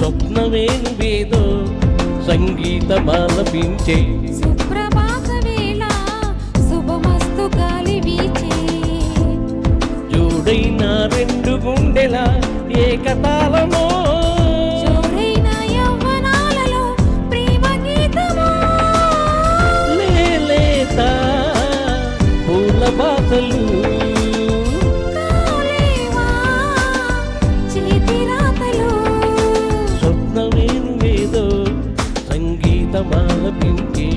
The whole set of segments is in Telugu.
స్వప్నమేనువేదో సంగీతమాలపించే సుప్రభాత వేళ శుభమస్తు గాలి వీచే జోడైన రెండు గుండెల ఏకతాళమో జోరైన యవ్వనాలలో ప్రేమ గీతమో లేత పూల బాసలు కాలేవా చేతి రాతలు స్వప్నమేనువేదో సంగీతమాలపించే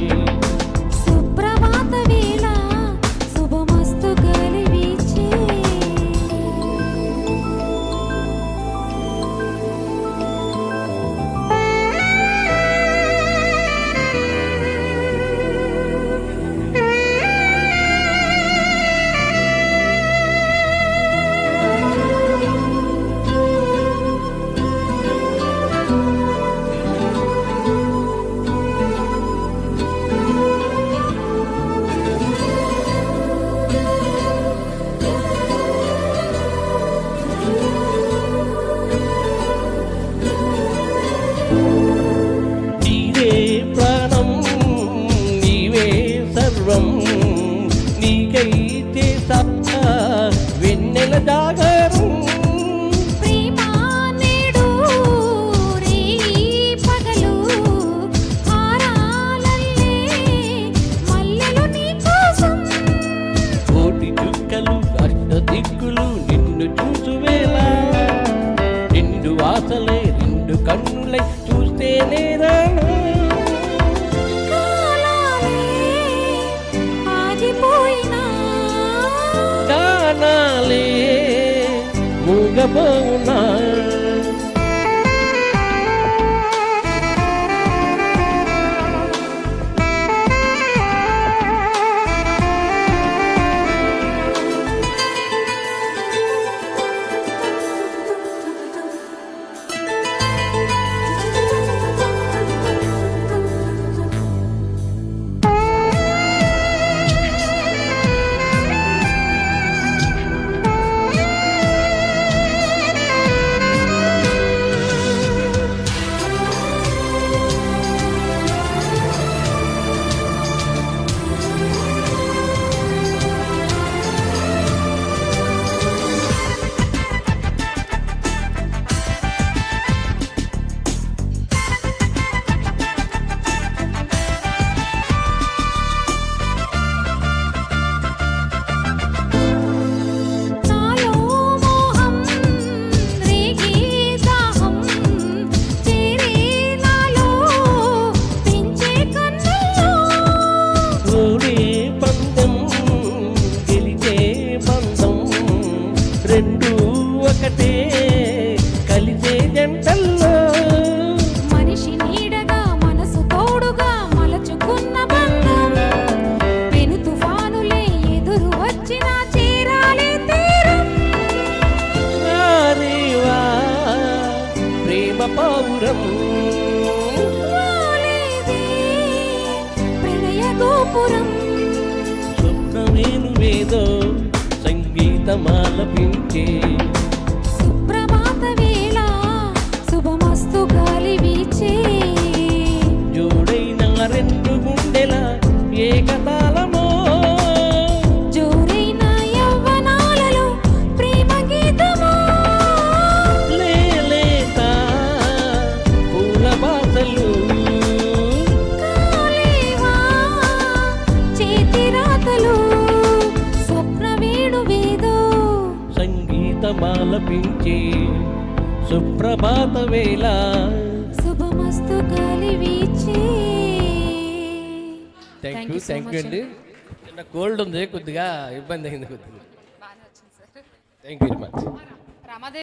సుప్రభాత వేళ శుభమస్తు గాలి వీచే నీవే ప్రాణం నీవే సర్వం నీకై చేసా వెన్నెల జాగరం ప్రేమ నేడు రీ పగలు హారాలల్లే మల్లెలు నీ కోసం కోటి చుక్కలు అష్ట దిక్కులు నిన్ను చూసువేళ నిండు వాసలై రెండు కన్నులై చూస్తేనే రానా కాలాలే ఆగిపోయినా గానాలే మూగబోనా నాలో మోహం రేగే దాహం చేరే నాలో పెంచే కన్నుల్లో ఓడే బంధం గెలిచే బంధం రెండు ఒకటే కలిసే జంటల్లో మనిషి నీడగా మనసు తోడుగా మలచుకున్న బంధం పెను తుఫానులే ఎదురు వచ్చినా చేరాలే తీరం రారేవా ప్రేమ పౌరం వాలేదే ప్రణయ గోపురం స్వప్నమేనువేదో సంగీతమాలపించే సుప్రభాత వేళ శుభమస్తు గాలి వీచే జోడైన రెండు గుండెల ఏకతాళమో జోరైన యవ్వనాలలో ప్రేమ గీతమో లేత పూల బాసలు కాలేవా చేతి రాతలు స్వప్న వేణువేదో సంగీతమాలపించే సుప్రభాత వేళ శుభమస్తు గాలి వీచే థ్యాంక్ యూ అండి చిన్న కోల్డ్ ఉంది కొద్దిగా ఇబ్బంది అయింది కొద్దిగా థ్యాంక్ యూ వెరీ మచ్.